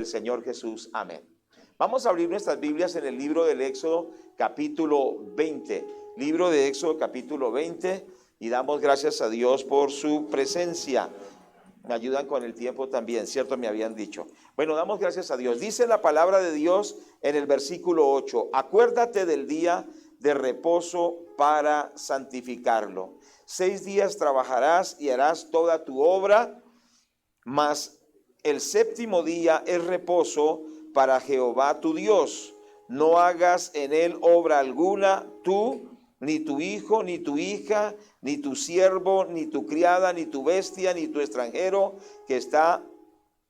del Señor Jesús. Amén. Vamos a abrir nuestras Biblias en el libro del Éxodo, capítulo 20. Libro de Éxodo, capítulo 20, y damos gracias a Dios por su presencia. Me ayudan con el tiempo también, ¿cierto? Me habían dicho. Bueno, damos gracias a Dios. Dice la palabra de Dios en el versículo 8: acuérdate del día de reposo para santificarlo. 6 días trabajarás y harás toda tu obra, mas el séptimo día es reposo para Jehová tu Dios. No hagas en él obra alguna, tú, ni tu hijo, ni tu hija, ni tu siervo, ni tu criada, ni tu bestia, ni tu extranjero que está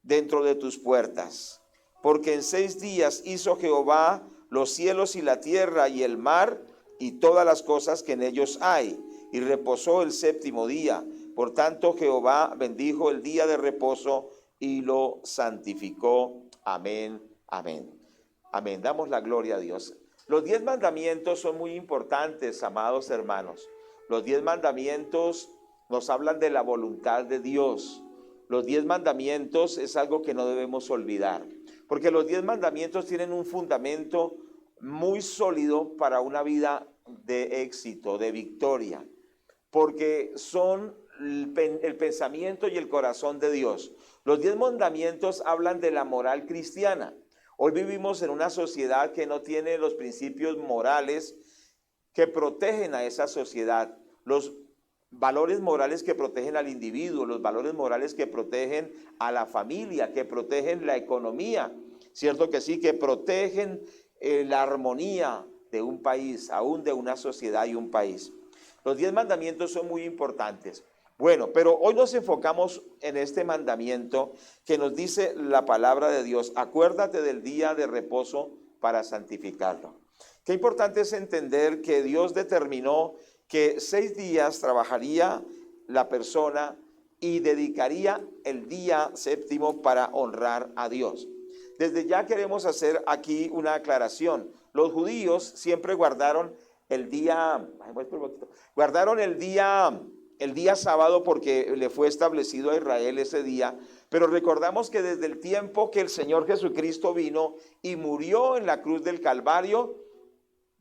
dentro de tus puertas. Porque en 6 días hizo Jehová los cielos y la tierra y el mar y todas las cosas que en ellos hay, y reposó el séptimo día. Por tanto, Jehová bendijo el día de reposo y lo santificó. Amén, amén, amén. Damos la gloria a Dios. Los 10 mandamientos son muy importantes, amados hermanos. Los 10 mandamientos nos hablan de la voluntad de Dios. Los 10 mandamientos es algo que no debemos olvidar, porque los 10 mandamientos tienen un fundamento muy sólido para una vida de éxito, de victoria, porque son el pensamiento y el corazón de Dios. Los 10 mandamientos hablan de la moral cristiana. Hoy vivimos en una sociedad que no tiene los principios morales que protegen a esa sociedad, los valores morales que protegen al individuo, los valores morales que protegen a la familia, que protegen la economía, cierto que sí, que protegen la armonía de un país, aún de una sociedad y un país. Los 10 mandamientos son muy importantes. Bueno, pero hoy nos enfocamos en este mandamiento que nos dice la palabra de Dios: acuérdate del día de reposo para santificarlo. Qué importante es entender que Dios determinó que 6 días trabajaría la persona y dedicaría el día séptimo para honrar a Dios. Desde ya queremos hacer aquí una aclaración. Los judíos siempre guardaron el día sábado porque le fue establecido a Israel ese día, pero recordamos que desde el tiempo que el Señor Jesucristo vino y murió en la cruz del Calvario,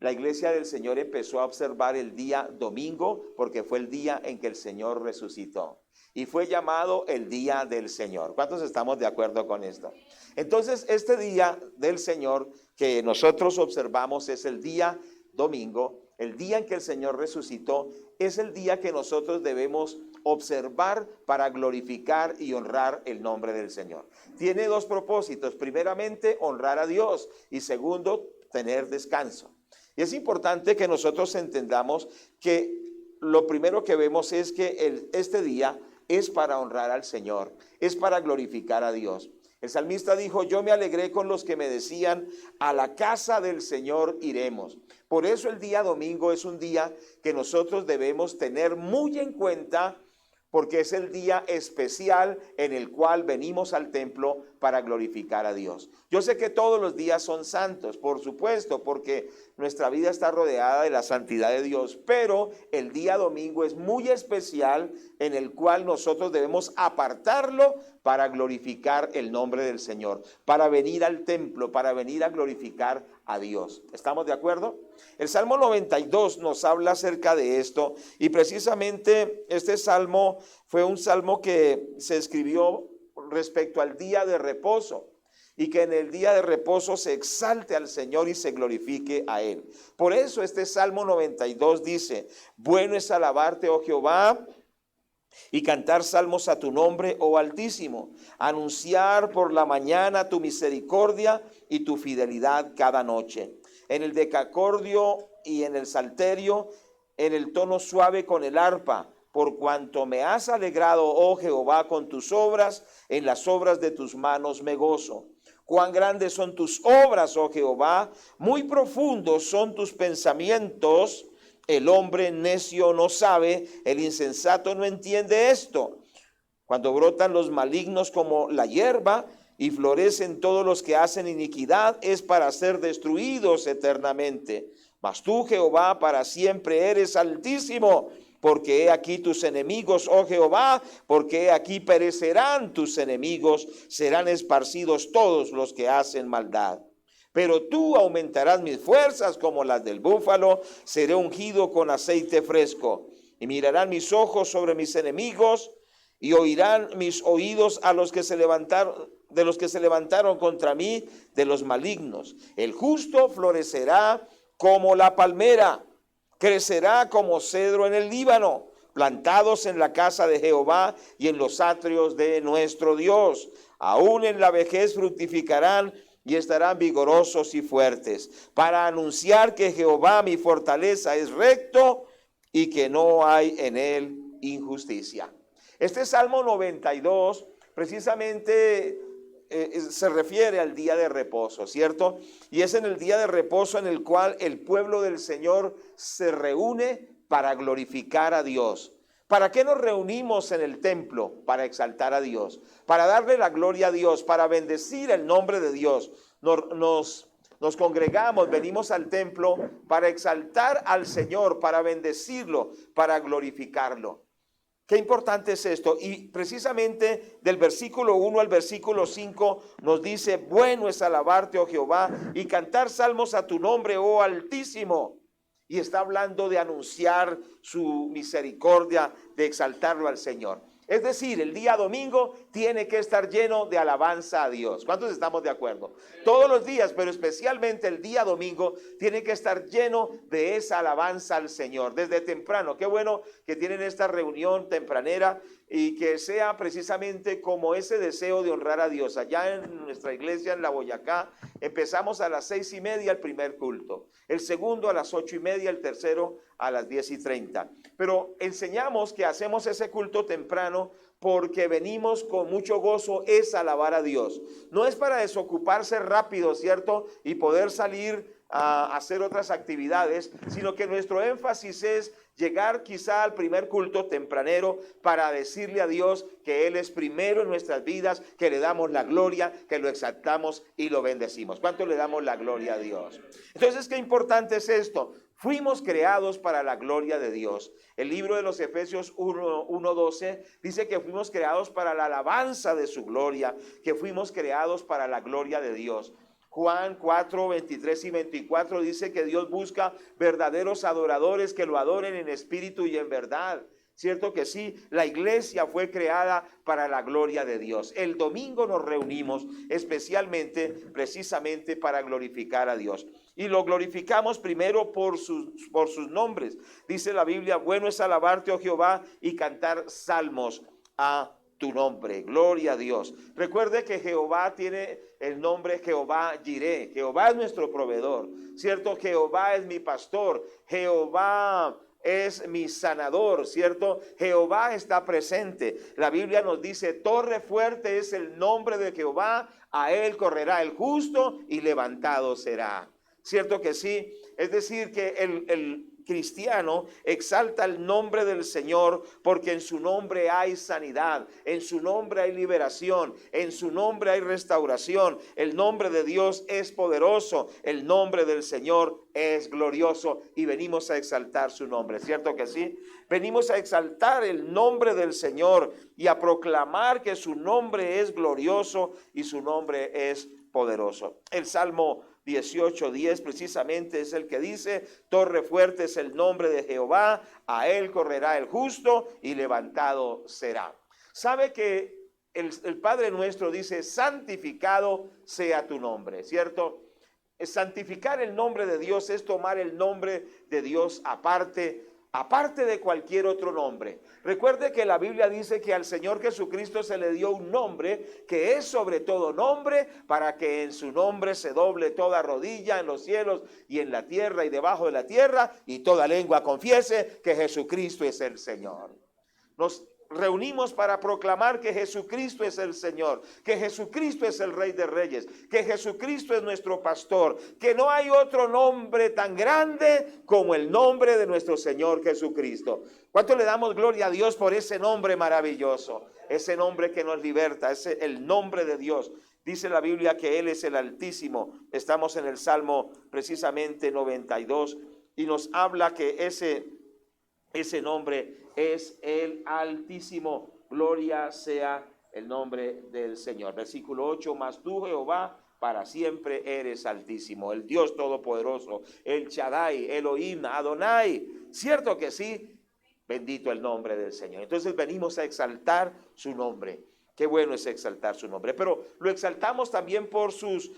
la iglesia del Señor empezó a observar el día domingo porque fue el día en que el Señor resucitó y fue llamado el día del Señor. ¿Cuántos estamos de acuerdo con esto? Entonces, este día del Señor que nosotros observamos es el día domingo, el día en que el Señor resucitó. Es el día que nosotros debemos observar para glorificar y honrar el nombre del Señor. Tiene 2 propósitos: primeramente, honrar a Dios, y segundo, tener descanso. Y es importante que nosotros entendamos que lo primero que vemos es que este día es para honrar al Señor, es para glorificar a Dios. El salmista dijo: yo me alegré con los que me decían, a la casa del Señor iremos. Por eso el día domingo es un día que nosotros debemos tener muy en cuenta, porque es el día especial en el cual venimos al templo para glorificar a Dios. Yo sé que todos los días son santos, por supuesto, porque nuestra vida está rodeada de la santidad de Dios, pero el día domingo es muy especial en el cual nosotros debemos apartarlo para glorificar el nombre del Señor, para venir al templo, para venir a glorificar a Dios. ¿Estamos de acuerdo? El Salmo 92 nos habla acerca de esto, y precisamente este salmo fue un salmo que se escribió respecto al día de reposo, y que en el día de reposo se exalte al Señor y se glorifique a Él. Por eso este Salmo 92 dice: bueno es alabarte, oh Jehová, y cantar salmos a tu nombre, oh Altísimo, anunciar por la mañana tu misericordia y tu fidelidad cada noche. En el decacordio y en el salterio, en el tono suave con el arpa, por cuanto me has alegrado, oh Jehová, con tus obras, en las obras de tus manos me gozo. Cuán grandes son tus obras, oh Jehová, muy profundos son tus pensamientos. El hombre necio no sabe, el insensato no entiende esto. Cuando brotan los malignos como la hierba y florecen todos los que hacen iniquidad, es para ser destruidos eternamente. Mas tú, Jehová, para siempre eres altísimo. porque he aquí tus enemigos, oh Jehová, porque he aquí perecerán tus enemigos, serán esparcidos todos los que hacen maldad. Pero tú aumentarás mis fuerzas como las del búfalo, seré ungido con aceite fresco. Y mirarán mis ojos sobre mis enemigos, y oirán mis oídos a los que se levantaron, de los que se levantaron contra mí, de los malignos. El justo florecerá como la palmera, crecerá como cedro en el Líbano, plantados en la casa de Jehová y en los atrios de nuestro Dios. Aún en la vejez fructificarán y estarán vigorosos y fuertes, para anunciar que Jehová mi fortaleza es recto y que no hay en él injusticia. Este Salmo 92 precisamente se refiere al día de reposo, ¿cierto? Y es en el día de reposo en el cual el pueblo del Señor se reúne para glorificar a Dios. ¿Para qué nos reunimos en el templo? Para exaltar a Dios, para darle la gloria a Dios, para bendecir el nombre de Dios. Nos congregamos, venimos al templo para exaltar al Señor, para bendecirlo, para glorificarlo. Qué importante es esto. Y precisamente del versículo 1 al versículo 5 nos dice: bueno es alabarte, oh Jehová, y cantar salmos a tu nombre, oh Altísimo. Y está hablando de anunciar su misericordia, de exaltarlo al Señor. Es decir, el día domingo tiene que estar lleno de alabanza a Dios. ¿Cuántos estamos de acuerdo? Todos los días, pero especialmente el día domingo, tiene que estar lleno de esa alabanza al Señor. Desde temprano, qué bueno que tienen esta reunión tempranera y que sea precisamente como ese deseo de honrar a Dios. Allá en nuestra iglesia en La Boyacá, empezamos a las 6:30 el primer culto, el segundo a las 8:30, el tercero a las 10:30. Pero enseñamos que hacemos ese culto temprano porque venimos con mucho gozo, es alabar a Dios. No es para desocuparse rápido, ¿cierto? Y poder salir a hacer otras actividades, sino que nuestro énfasis es llegar quizá al primer culto tempranero para decirle a Dios que Él es primero en nuestras vidas, que le damos la gloria, que lo exaltamos y lo bendecimos. ¿Cuánto le damos la gloria a Dios? Entonces, qué importante es esto. Fuimos creados para la gloria de Dios. El libro de los Efesios 1:12 dice que fuimos creados para la alabanza de su gloria, que fuimos creados para la gloria de Dios. Juan 4:23 y 24 dice que Dios busca verdaderos adoradores que lo adoren en espíritu y en verdad. Cierto que sí, la iglesia fue creada para la gloria de Dios. El domingo nos reunimos especialmente, precisamente para glorificar a Dios. Y lo glorificamos primero por sus nombres. Dice la Biblia: bueno es alabarte, oh Jehová, y cantar salmos a tu nombre. Gloria a Dios. Recuerde que Jehová tiene el nombre Jehová Jireh. Jehová es nuestro proveedor, ¿cierto? Jehová es mi pastor. Jehová es mi sanador, ¿cierto? Jehová está presente. La Biblia nos dice: torre fuerte es el nombre de Jehová, a él correrá el justo y levantado será. ¿Cierto que sí? Es decir, que el cristiano exalta el nombre del Señor porque en su nombre hay sanidad, en su nombre hay liberación, en su nombre hay restauración. El nombre de Dios es poderoso, el nombre del Señor es glorioso y venimos a exaltar su nombre. ¿Cierto que sí? Venimos a exaltar el nombre del Señor y a proclamar que su nombre es glorioso y su nombre es poderoso. El Salmo 18:10 precisamente es el que dice: torre fuerte es el nombre de Jehová, a él correrá el justo y levantado será. ¿Sabe que el Padre nuestro dice: santificado sea tu nombre? ¿Cierto? Santificar el nombre de Dios es tomar el nombre de Dios aparte de cualquier otro nombre. Recuerde que la Biblia dice que al Señor Jesucristo se le dio un nombre que es sobre todo nombre, para que en su nombre se doble toda rodilla en los cielos y en la tierra y debajo de la tierra, y toda lengua confiese que Jesucristo es el Señor. Nos reunimos para proclamar que Jesucristo es el Señor, que Jesucristo es el Rey de Reyes, que Jesucristo es nuestro pastor, que no hay otro nombre tan grande como el nombre de nuestro Señor Jesucristo. ¿Cuánto le damos gloria a Dios por ese nombre maravilloso? Ese nombre que nos liberta, ese el nombre de Dios. Dice la Biblia que Él es el Altísimo. Estamos en el Salmo precisamente 92 y nos habla que ese Ese nombre es el Altísimo. Gloria sea el nombre del Señor. Versículo 8, mas tú, Jehová, para siempre eres altísimo, el Dios todopoderoso, el Shaddai, Elohim, Adonai. Cierto que sí, bendito el nombre del Señor. Entonces venimos a exaltar su nombre. Qué bueno es exaltar su nombre, pero lo exaltamos también por sus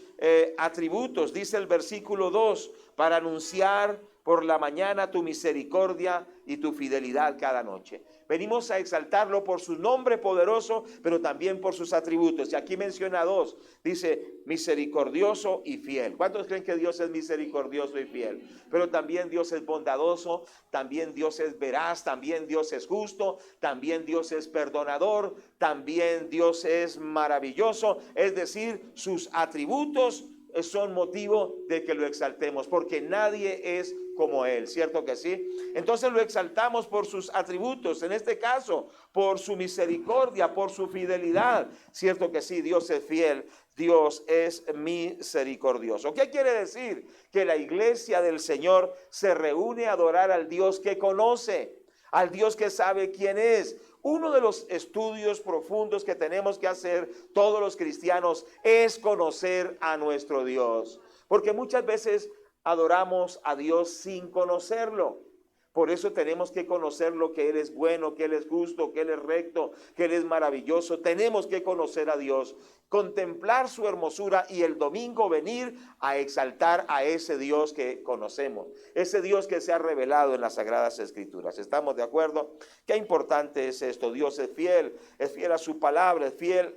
atributos. Dice el versículo 2, para anunciar por la mañana tu misericordia y tu fidelidad cada noche. Venimos a exaltarlo por su nombre poderoso, pero también por sus atributos. Y aquí menciona dos. Dice misericordioso y fiel. ¿Cuántos creen que Dios es misericordioso y fiel? Pero también Dios es bondadoso, también Dios es veraz, también Dios es justo, también Dios es perdonador, también Dios es maravilloso. Es decir, sus atributos son motivo de que lo exaltemos, porque nadie es como Él, ¿cierto que sí? Entonces lo exaltamos por sus atributos, en este caso, por su misericordia, por su fidelidad, ¿cierto que sí? Dios es fiel, Dios es misericordioso. ¿Qué quiere decir? Que la iglesia del Señor se reúne a adorar al Dios que conoce, al Dios que sabe quién es. Uno de los estudios profundos que tenemos que hacer todos los cristianos es conocer a nuestro Dios, porque muchas veces adoramos a Dios sin conocerlo. Por eso tenemos que conocerlo, que Él es bueno, que Él es justo, que Él es recto, que Él es maravilloso. Tenemos que conocer a Dios, contemplar su hermosura y el domingo venir a exaltar a ese Dios que conocemos, ese Dios que se ha revelado en las Sagradas Escrituras. ¿Estamos de acuerdo? Qué importante es esto. Dios es fiel a su palabra, es fiel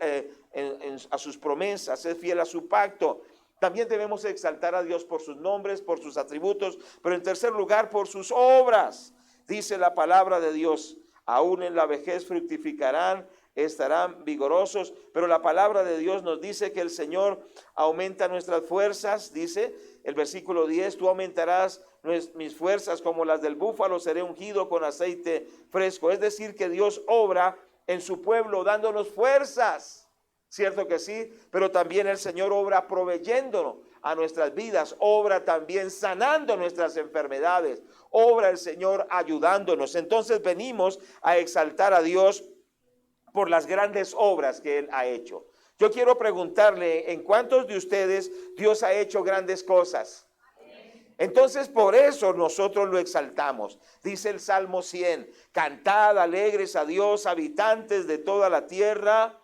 a sus promesas, es fiel a su pacto. También debemos exaltar a Dios por sus nombres, por sus atributos, pero en tercer lugar por sus obras. Dice la palabra de Dios, aún en la vejez fructificarán, estarán vigorosos, pero la palabra de Dios nos dice que el Señor aumenta nuestras fuerzas. Dice el versículo 10, tú aumentarás mis fuerzas como las del búfalo, seré ungido con aceite fresco. Es decir, que Dios obra en su pueblo dándonos fuerzas. Cierto que sí, pero también el Señor obra proveyéndonos a nuestras vidas, obra también sanando nuestras enfermedades, obra el Señor ayudándonos. Entonces venimos a exaltar a Dios por las grandes obras que Él ha hecho. Yo quiero preguntarle, ¿en cuántos de ustedes Dios ha hecho grandes cosas? Entonces por eso nosotros lo exaltamos. Dice el Salmo 100, cantad alegres a Dios, habitantes de toda la tierra.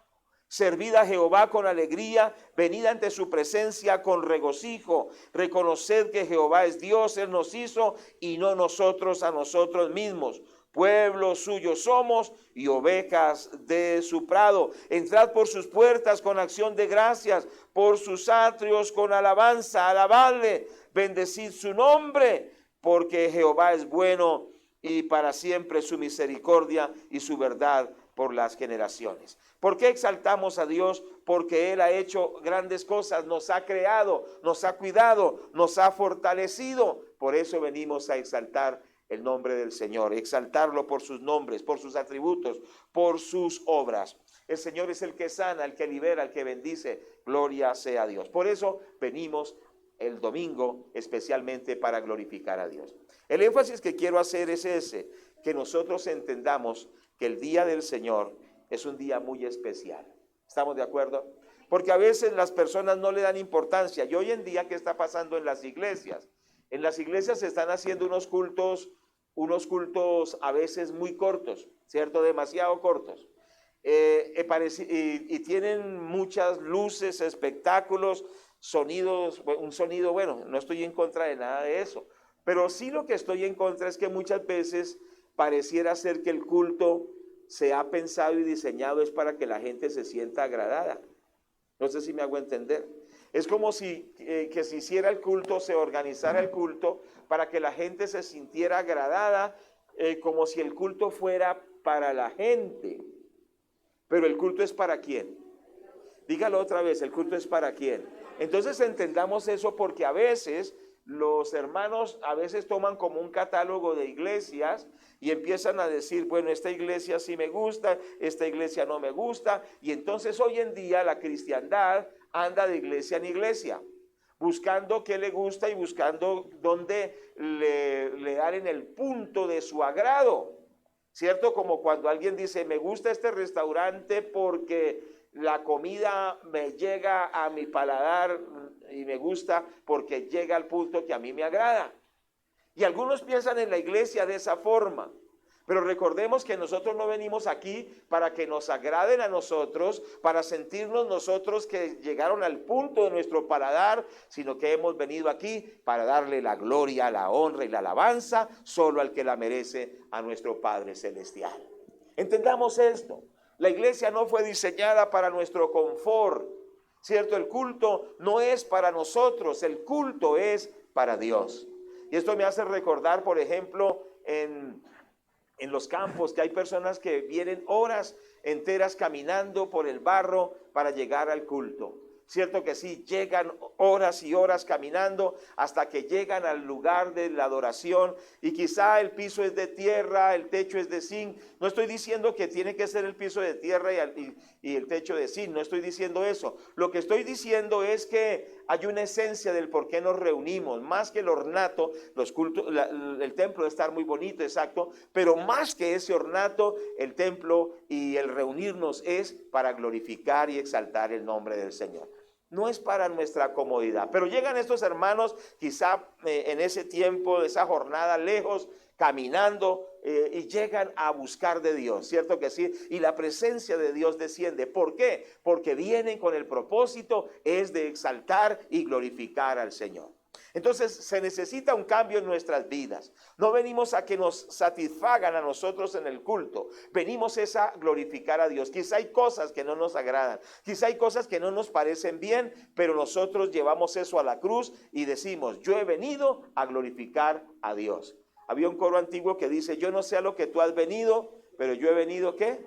Servid a Jehová con alegría, venid ante su presencia con regocijo. Reconoced que Jehová es Dios, Él nos hizo y no nosotros a nosotros mismos. Pueblo suyo somos y ovejas de su prado. Entrad por sus puertas con acción de gracias, por sus atrios con alabanza. Alabadle, bendecid su nombre, porque Jehová es bueno y para siempre su misericordia y su verdad por las generaciones. ¿Por qué exaltamos a Dios? Porque Él ha hecho grandes cosas, nos ha creado, nos ha cuidado, nos ha fortalecido. Por eso venimos a exaltar el nombre del Señor, exaltarlo por sus nombres, por sus atributos, por sus obras. El Señor es el que sana, el que libera, el que bendice. Gloria sea a Dios. Por eso venimos el domingo especialmente para glorificar a Dios. El énfasis que quiero hacer es ese, que nosotros entendamos que el día del Señor es un día muy especial. ¿Estamos de acuerdo? Porque a veces las personas no le dan importancia. Y hoy en día, ¿qué está pasando en las iglesias? En las iglesias se están haciendo unos cultos a veces muy cortos, ¿cierto? Demasiado cortos. Y tienen muchas luces, espectáculos, sonidos, un sonido, bueno, no estoy en contra de nada de eso. Pero sí lo que estoy en contra es que muchas veces pareciera ser que el culto se ha pensado y diseñado es para que la gente se sienta agradada. No sé si me hago entender. Es como si que se hiciera el culto, se organizara el culto para que la gente se sintiera agradada, como si el culto fuera para la gente. Pero el culto es para ¿quién? Dígalo otra vez, el culto es para ¿quién? Entonces entendamos eso, porque a veces los hermanos a veces toman como un catálogo de iglesias y empiezan a decir, bueno, esta iglesia sí me gusta, esta iglesia no me gusta, y entonces hoy en día la cristiandad anda de iglesia en iglesia. buscando qué le gusta y buscando dónde le dan en el punto de su agrado, ¿cierto? Como cuando alguien dice, me gusta este restaurante porque la comida me llega a mi paladar y me gusta porque llega al punto que a mí me agrada. Y algunos piensan en la iglesia de esa forma. Pero recordemos que nosotros no venimos aquí para que nos agraden a nosotros, para sentirnos nosotros que llegaron al punto de nuestro paladar, sino que hemos venido aquí para darle la gloria, la honra y la alabanza solo al que la merece, a nuestro Padre Celestial. Entendamos esto. La iglesia no fue diseñada para nuestro confort, ¿cierto? El culto no es para nosotros, el culto es para Dios. Y esto me hace recordar, por ejemplo, en los campos, que hay personas que vienen horas enteras caminando por el barro para llegar al culto. Cierto que sí, llegan horas y horas caminando hasta que llegan al lugar de la adoración y quizá el piso es de tierra, el techo es de zinc. No estoy diciendo que tiene que ser el piso de tierra y el techo de zinc, no estoy diciendo eso. Lo que estoy diciendo es que hay una esencia del por qué nos reunimos, más que el ornato, los cultos, el templo debe estar muy bonito, exacto, pero más que ese ornato, el templo y el reunirnos es para glorificar y exaltar el nombre del Señor. No es para nuestra comodidad, pero llegan estos hermanos quizá en ese tiempo, de esa jornada lejos, caminando y llegan a buscar de Dios, ¿cierto que sí? Y la presencia de Dios desciende. ¿Por qué? Porque vienen con el propósito es de exaltar y glorificar al Señor. Entonces se necesita un cambio en nuestras vidas. No venimos a que nos satisfagan a nosotros en el culto. Venimos es a glorificar a Dios. Quizá hay cosas que no nos agradan. Quizá hay cosas que no nos parecen bien, pero nosotros llevamos eso a la cruz y decimos, yo he venido a glorificar a Dios. Había un coro antiguo que dice, yo no sé a lo que tú has venido, pero yo he venido, ¿qué?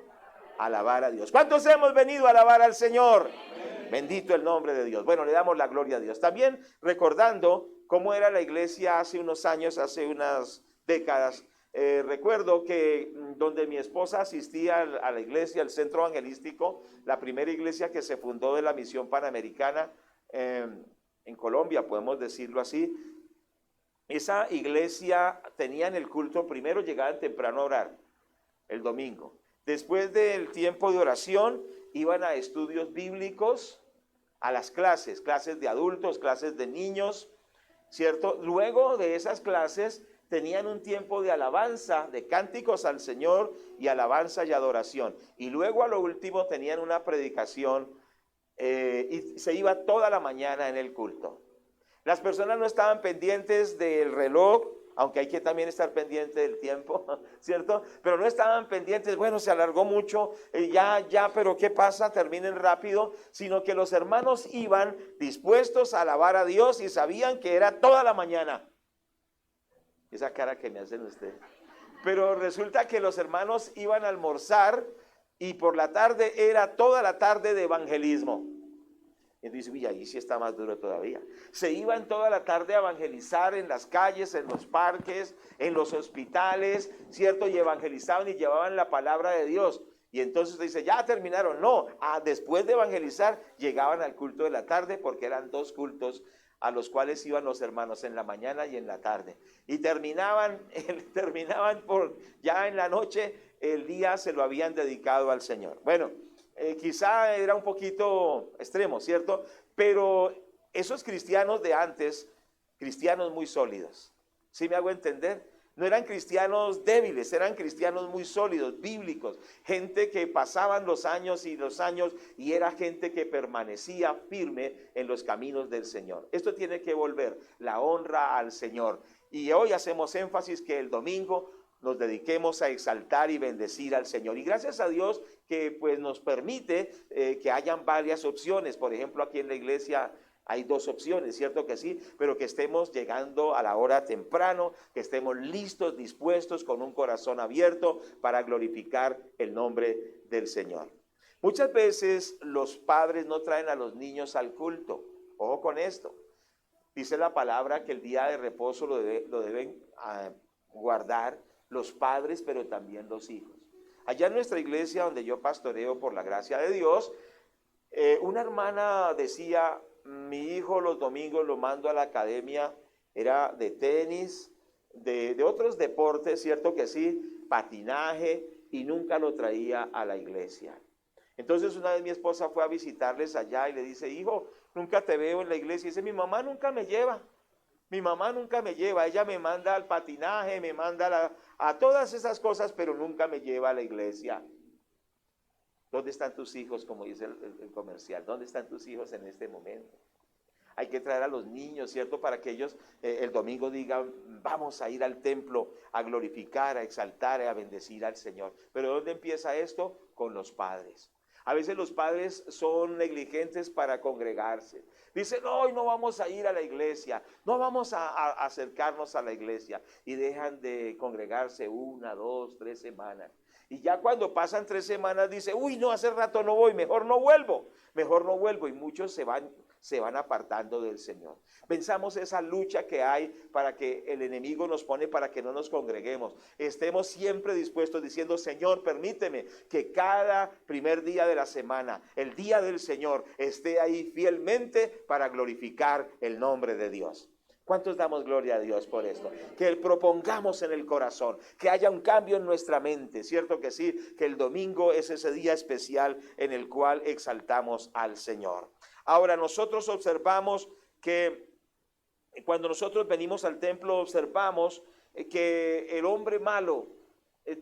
A alabar a Dios. ¿Cuántos hemos venido a alabar al Señor? Amén. Bendito el nombre de Dios. Bueno, le damos la gloria a Dios. También recordando cómo era la iglesia hace unos años, hace unas décadas. Recuerdo que donde mi esposa asistía a la iglesia, al centro evangelístico, la primera iglesia que se fundó de la misión panamericana en Colombia, podemos decirlo así. Esa iglesia tenía en el culto, primero llegaban temprano a orar, el domingo. Después del tiempo de oración, iban a estudios bíblicos, a las clases de adultos, clases de niños, ¿cierto? Luego de esas clases tenían un tiempo de alabanza, de cánticos al Señor y alabanza y adoración. Y luego a lo último tenían una predicación y se iba toda la mañana en el culto. Las personas no estaban pendientes del reloj, aunque hay que también estar pendiente del tiempo, ¿cierto? Pero no estaban pendientes, bueno, se alargó mucho, ya, pero ¿qué pasa? Terminen rápido, sino que los hermanos iban dispuestos a alabar a Dios y sabían que era toda la mañana. Esa cara que me hacen ustedes. Pero resulta que los hermanos iban a almorzar y por la tarde era toda la tarde de evangelismo. Y dice, uy, ahí sí está más duro todavía. Se iban toda la tarde a evangelizar en las calles, en los parques, en los hospitales, ¿cierto? Y evangelizaban y llevaban la palabra de Dios. Y entonces dice, ya terminaron. No, después de evangelizar, llegaban al culto de la tarde, porque eran 2 cultos a los cuales iban los hermanos en la mañana y en la tarde. Y terminaban por ya en la noche, el día se lo habían dedicado al Señor. Bueno, quizá era un poquito extremo, ¿cierto? Pero esos cristianos de antes, cristianos muy sólidos, ¿sí me hago entender? No eran cristianos débiles, eran cristianos muy sólidos, bíblicos, gente que pasaban los años y era gente que permanecía firme en los caminos del Señor. Esto tiene que volver la honra al Señor. Y hoy hacemos énfasis que el domingo nos dediquemos a exaltar y bendecir al Señor. Y gracias a Dios que pues nos permite que hayan varias opciones. Por ejemplo, aquí en la iglesia hay 2 opciones, ¿cierto que sí? Pero que estemos llegando a la hora temprano, que estemos listos, dispuestos, con un corazón abierto para glorificar el nombre del Señor. Muchas veces los padres no traen a los niños al culto. Ojo con esto. Dice la palabra que el día de reposo lo deben guardar los padres, pero también los hijos. Allá en nuestra iglesia, donde yo pastoreo por la gracia de Dios, una hermana decía, mi hijo los domingos lo mando a la academia, era de tenis, de otros deportes, cierto que sí, patinaje, y nunca lo traía a la iglesia. Entonces una vez mi esposa fue a visitarles allá y le dice, hijo, nunca te veo en la iglesia. Y dice, mi mamá nunca me lleva. Mi mamá nunca me lleva, ella me manda al patinaje, me manda a todas esas cosas, pero nunca me lleva a la iglesia. ¿Dónde están tus hijos? Como dice el comercial, ¿dónde están tus hijos en este momento? Hay que traer a los niños, ¿cierto? Para que ellos el domingo digan, vamos a ir al templo a glorificar, a exaltar, a bendecir al Señor. Pero ¿dónde empieza esto? Con los padres. A veces los padres son negligentes para congregarse. Dicen, no, hoy no vamos a ir a la iglesia, no vamos a acercarnos a la iglesia. Y dejan de congregarse 1, 2, 3 semanas. Y ya cuando pasan 3 semanas dice, uy, no, hace rato no voy, mejor no vuelvo. Y muchos se van apartando del Señor. Pensamos esa lucha que hay para que el enemigo nos pone para que no nos congreguemos. Estemos siempre dispuestos diciendo, Señor, permíteme que cada primer día de la semana, el día del Señor, esté ahí fielmente para glorificar el nombre de Dios. ¿Cuántos damos gloria a Dios por esto? Que propongamos en el corazón, que haya un cambio en nuestra mente, ¿cierto que sí? Que el domingo es ese día especial en el cual exaltamos al Señor. Ahora, nosotros observamos que cuando nosotros venimos al templo, observamos que el hombre malo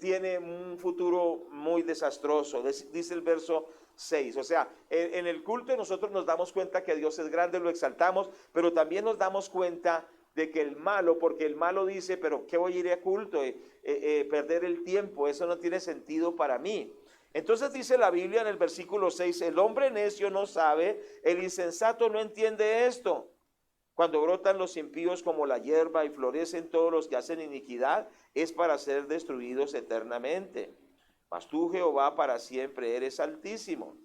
tiene un futuro muy desastroso, dice el verso 6. O sea, en el culto nosotros nos damos cuenta que Dios es grande, lo exaltamos, pero también nos damos cuenta de que el malo, porque el malo dice, pero ¿qué voy a ir a culto? Perder el tiempo, eso no tiene sentido para mí. Entonces dice la Biblia en el versículo 6, el hombre necio no sabe, el insensato no entiende esto. Cuando brotan los impíos como la hierba y florecen todos los que hacen iniquidad, es para ser destruidos eternamente. Mas tú, Jehová, para siempre eres altísimo.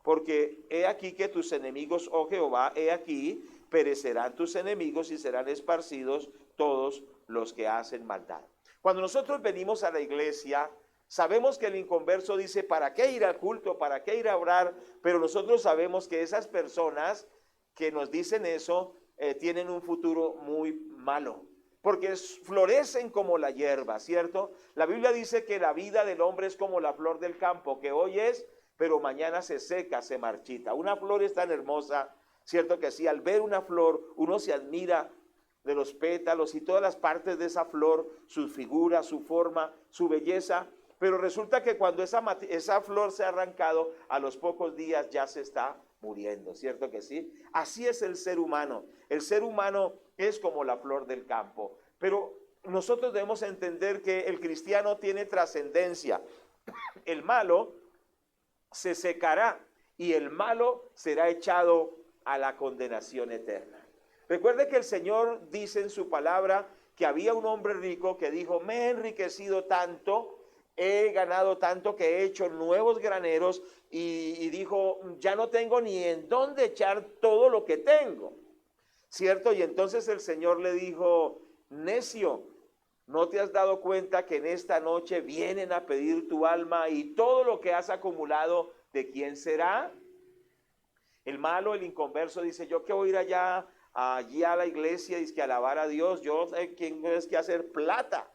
Porque he aquí que tus enemigos, oh Jehová, he aquí, perecerán tus enemigos y serán esparcidos todos los que hacen maldad. Cuando nosotros venimos a la iglesia, sabemos que el inconverso dice, ¿para qué ir al culto? ¿Para qué ir a orar? Pero nosotros sabemos que esas personas que nos dicen eso, tienen un futuro muy malo, porque florecen como la hierba, ¿cierto? La Biblia dice que la vida del hombre es como la flor del campo, que hoy es, pero mañana se seca, se marchita. Una flor es tan hermosa, ¿cierto que sí? Al ver una flor, uno se admira de los pétalos y todas las partes de esa flor, su figura, su forma, su belleza, pero resulta que cuando esa flor se ha arrancado, a los pocos días ya se está muriendo, ¿cierto que sí? Así es el ser humano. El ser humano es como la flor del campo, pero nosotros debemos entender que el cristiano tiene trascendencia. El malo se secará y el malo será echado a la condenación eterna. Recuerde que el Señor dice en su palabra que había un hombre rico que dijo, me he enriquecido tanto, he ganado tanto que he hecho nuevos graneros y dijo, ya no tengo ni en dónde echar todo lo que tengo, ¿cierto? Y entonces el Señor le dijo, necio, ¿no te has dado cuenta que en esta noche vienen a pedir tu alma y todo lo que has acumulado, ¿de quién será? El malo, el inconverso dice, yo que voy a ir allí a la iglesia y que alabar a Dios, yo sé quién es que hacer plata,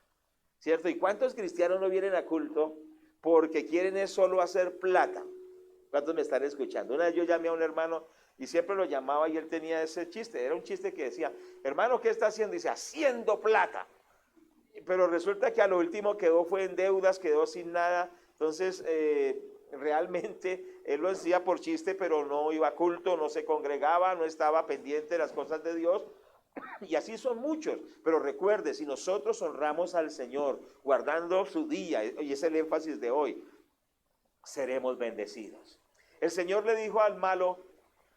¿cierto? ¿Y cuántos cristianos no vienen a culto porque quieren es solo hacer plata? ¿Cuántos me están escuchando? Una vez yo llamé a un hermano y siempre lo llamaba y él tenía ese chiste, era un chiste que decía, hermano, ¿qué está haciendo? Dice, haciendo plata. Pero resulta que a lo último quedó fue en deudas, quedó sin nada. Entonces, realmente él lo decía por chiste, pero no iba a culto, no se congregaba, no estaba pendiente de las cosas de Dios. Y así son muchos, pero recuerde, si nosotros honramos al Señor, guardando su día, y es el énfasis de hoy, seremos bendecidos. El Señor le dijo al malo,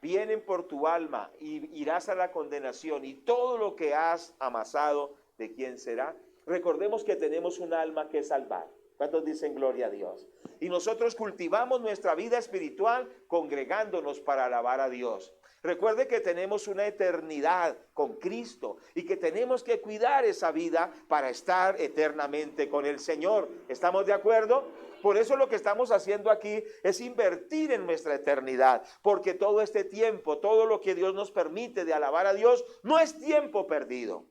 vienen por tu alma y irás a la condenación, y todo lo que has amasado, ¿de quién será? Recordemos que tenemos un alma que salvar. ¿Cuántos dicen gloria a Dios? Y nosotros cultivamos nuestra vida espiritual congregándonos para alabar a Dios. Recuerde que tenemos una eternidad con Cristo y que tenemos que cuidar esa vida para estar eternamente con el Señor. ¿Estamos de acuerdo? Por eso lo que estamos haciendo aquí es invertir en nuestra eternidad, porque todo este tiempo, todo lo que Dios nos permite de alabar a Dios, no es tiempo perdido.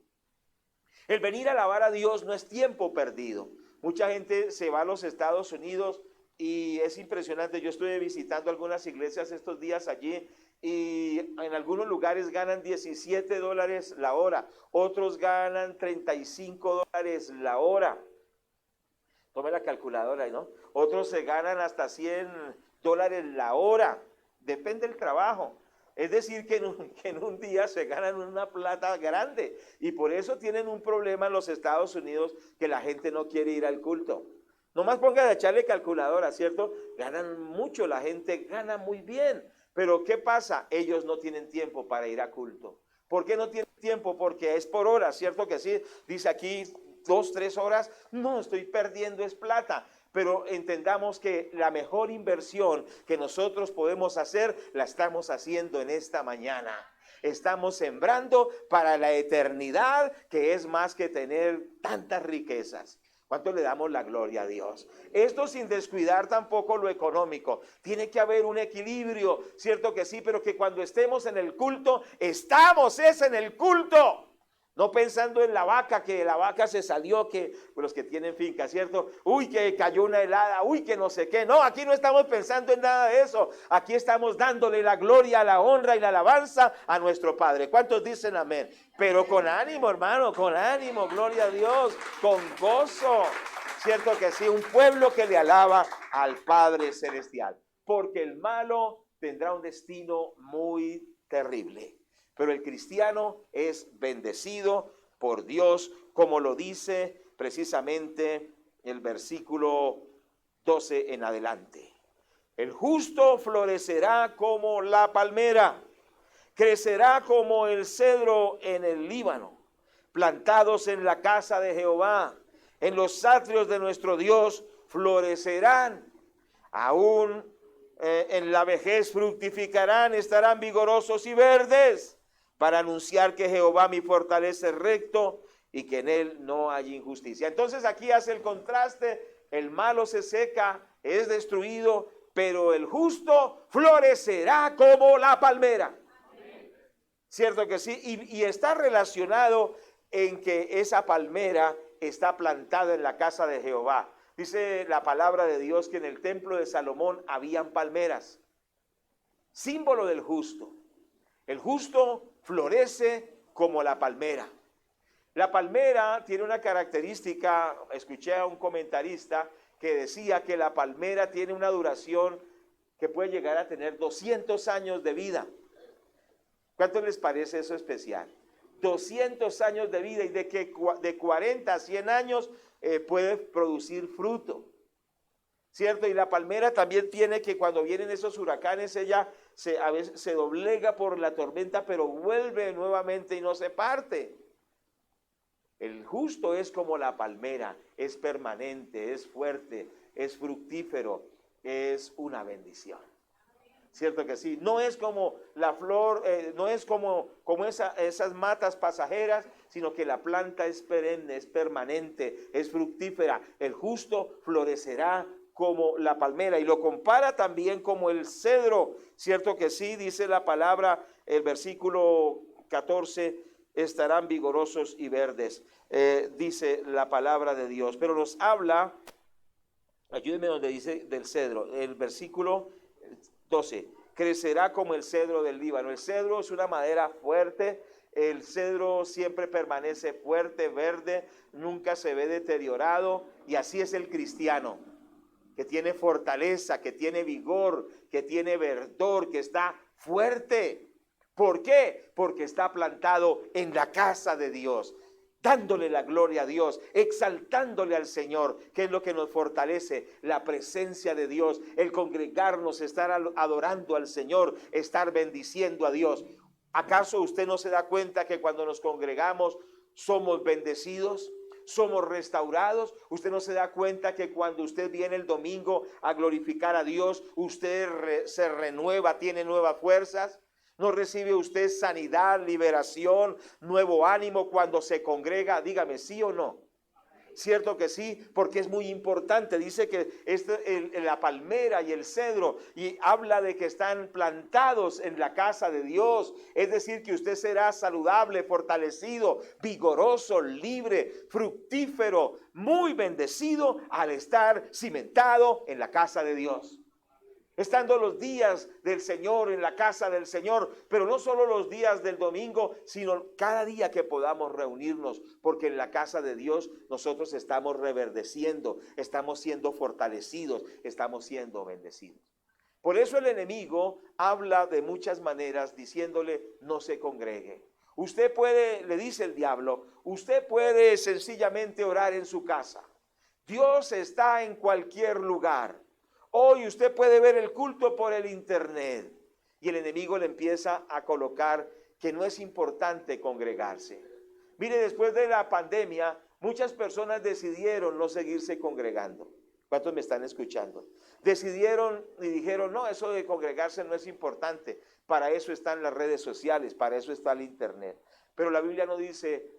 El venir a alabar a Dios no es tiempo perdido. Mucha gente se va a los Estados Unidos y es impresionante. Yo estuve visitando algunas iglesias estos días allí y en algunos lugares ganan $17 la hora, otros ganan $35 la hora. Tome la calculadora, ¿no? Otros se ganan hasta $100 la hora. Depende del trabajo. Es decir, que en un día se ganan una plata grande. Y por eso tienen un problema en los Estados Unidos, que la gente no quiere ir al culto. Nomás ponga a echarle calculadora, ¿cierto? Ganan mucho, la gente gana muy bien. Pero ¿qué pasa? Ellos no tienen tiempo para ir a culto. ¿Por qué no tienen tiempo? Porque es por hora, ¿cierto que sí? Dice aquí 2, 3 horas. No, estoy perdiendo es plata. Pero entendamos que la mejor inversión que nosotros podemos hacer, la estamos haciendo en esta mañana. Estamos sembrando para la eternidad, que es más que tener tantas riquezas. ¿Cuánto le damos la gloria a Dios? Esto sin descuidar tampoco lo económico. Tiene que haber un equilibrio, cierto que sí, pero que cuando estemos en el culto, estamos en el culto. No pensando en la vaca, que la vaca se salió, que los que tienen finca, ¿cierto? Uy, que cayó una helada, uy, que no sé qué. No, aquí no estamos pensando en nada de eso. Aquí estamos dándole la gloria, la honra y la alabanza a nuestro Padre. ¿Cuántos dicen amén? Pero con ánimo, hermano, con ánimo, gloria a Dios, con gozo. ¿Cierto que sí? Un pueblo que le alaba al Padre Celestial. Porque el malo tendrá un destino muy terrible. Pero el cristiano es bendecido por Dios, como lo dice precisamente el versículo 12 en adelante. El justo florecerá como la palmera, crecerá como el cedro en el Líbano, plantados en la casa de Jehová, en los atrios de nuestro Dios florecerán, aún en la vejez fructificarán, estarán vigorosos y verdes, para anunciar que Jehová mi fortaleza es recto y que en él no hay injusticia. Entonces aquí hace el contraste: el malo se seca, es destruido, pero el justo florecerá como la palmera. ¿Cierto que sí? Y está relacionado en que esa palmera está plantada en la casa de Jehová. Dice la palabra de Dios que en el templo de Salomón habían palmeras, símbolo del justo. El justo florece como la palmera. La palmera tiene una característica. Escuché a un comentarista que decía que la palmera tiene una duración que puede llegar a tener 200 años de vida. ¿Cuánto les parece eso especial? 200 años de vida, y de 40 a 100 años puede producir fruto. ¿Cierto? Y la palmera también tiene que, cuando vienen esos huracanes, ella a veces se doblega por la tormenta, pero vuelve nuevamente y no se parte. El justo es como la palmera, es permanente, es fuerte, es fructífero, es una bendición. ¿Cierto que sí? No es como la flor, no es como esas matas pasajeras, sino que la planta es perenne, es permanente, es fructífera. El justo florecerá como la palmera, y lo compara también como el cedro. ¿Cierto que sí? Dice la palabra, el versículo 14, estarán vigorosos y verdes. Dice la palabra de Dios, pero nos habla, ayúdenme donde dice del cedro, el versículo 12, crecerá como el cedro del Líbano. El cedro es una madera fuerte, el cedro siempre permanece fuerte, verde, nunca se ve deteriorado, y así es el cristiano, que tiene fortaleza, que tiene vigor, que tiene verdor, que está fuerte. ¿Por qué? Porque está plantado en la casa de Dios, dándole la gloria a Dios, exaltándole al Señor, que es lo que nos fortalece, la presencia de Dios, el congregarnos, estar adorando al Señor, estar bendiciendo a Dios. ¿Acaso usted no se da cuenta que cuando nos congregamos somos bendecidos? Somos restaurados. Usted no se da cuenta que cuando usted viene el domingo a glorificar a Dios, usted se renueva, tiene nuevas fuerzas. ¿No recibe usted sanidad, liberación, nuevo ánimo cuando se congrega? Dígame, ¿sí o no? Cierto que sí, porque es muy importante. Dice que la palmera y el cedro, y habla de que están plantados en la casa de Dios. Es decir, que usted será saludable, fortalecido, vigoroso, libre, fructífero, muy bendecido al estar cimentado en la casa de Dios. Estando los días del Señor en la casa del Señor, pero no solo los días del domingo, sino cada día que podamos reunirnos, porque en la casa de Dios nosotros estamos reverdeciendo, estamos siendo fortalecidos, estamos siendo bendecidos. Por eso el enemigo habla de muchas maneras diciéndole no se congregue. Usted puede, le dice el diablo, usted puede sencillamente orar en su casa. Dios está en cualquier lugar. Hoy usted puede ver el culto por el internet y el enemigo le empieza a colocar que no es importante congregarse. Mire, después de la pandemia, muchas personas decidieron no seguirse congregando. ¿Cuántos me están escuchando? Decidieron y dijeron, no, eso de congregarse no es importante. Para eso están las redes sociales, para eso está el internet. Pero la Biblia no dice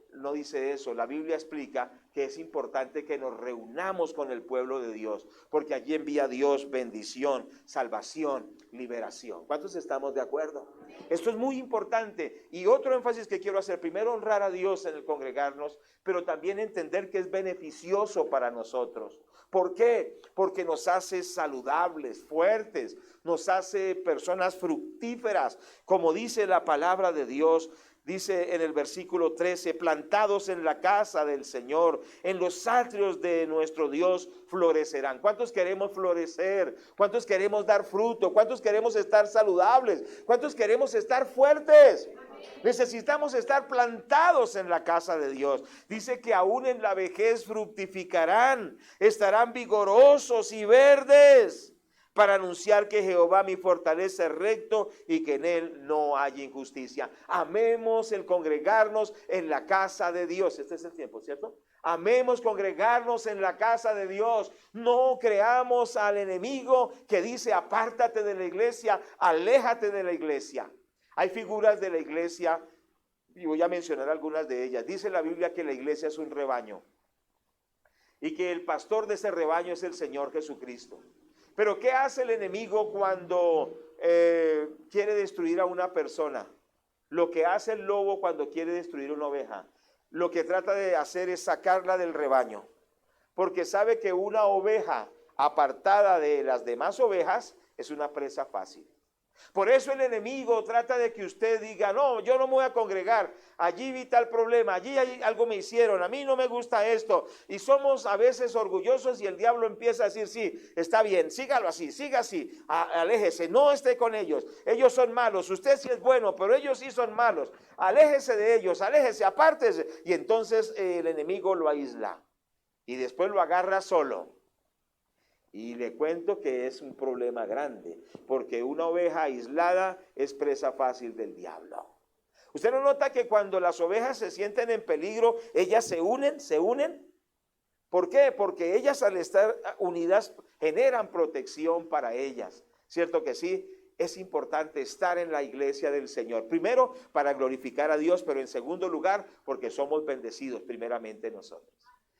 eso. La Biblia explica que es importante que nos reunamos con el pueblo de Dios, porque allí envía Dios bendición, salvación, liberación. ¿Cuántos estamos de acuerdo? Esto es muy importante. Y otro énfasis que quiero hacer, primero honrar a Dios en el congregarnos, pero también entender que es beneficioso para nosotros. ¿Por qué? Porque nos hace saludables, fuertes, nos hace personas fructíferas, como dice la palabra de Dios. Dice en el versículo 13, plantados en la casa del Señor, en los atrios de nuestro Dios florecerán. ¿Cuántos queremos florecer? ¿Cuántos queremos dar fruto? ¿Cuántos queremos estar saludables? ¿Cuántos queremos estar fuertes? Necesitamos estar plantados en la casa de Dios. Dice que aún en la vejez fructificarán, estarán vigorosos y verdes, para anunciar que Jehová mi fortaleza es recto y que en él no hay injusticia. Amemos el congregarnos en la casa de Dios. Este es el tiempo, ¿cierto? Amemos congregarnos en la casa de Dios. No creamos al enemigo que dice apártate de la iglesia, aléjate de la iglesia. Hay figuras de la iglesia y voy a mencionar algunas de ellas. Dice la Biblia que la iglesia es un rebaño y que el pastor de ese rebaño es el Señor Jesucristo. Pero ¿qué hace el enemigo cuando quiere destruir a una persona? Lo que hace el lobo cuando quiere destruir una oveja, lo que trata de hacer es sacarla del rebaño, porque sabe que una oveja apartada de las demás ovejas es una presa fácil. Por eso el enemigo trata de que usted diga, no, yo no me voy a congregar, allí vi tal problema, allí algo me hicieron, a mí no me gusta esto. Y somos a veces orgullosos y el diablo empieza a decir, sí, está bien, sígalo así, siga así, aléjese, no esté con ellos son malos, usted sí es bueno, pero ellos sí son malos, aléjese de ellos, aléjese, apártese. Y entonces el enemigo lo aísla y después lo agarra solo. Y le cuento que es un problema grande, porque una oveja aislada es presa fácil del diablo. ¿Usted no nota que cuando las ovejas se sienten en peligro, ellas se unen? ¿Por qué? Porque ellas al estar unidas generan protección para ellas. ¿Cierto que sí? Es importante estar en la iglesia del Señor. Primero, para glorificar a Dios, pero en segundo lugar, porque somos bendecidos primeramente nosotros.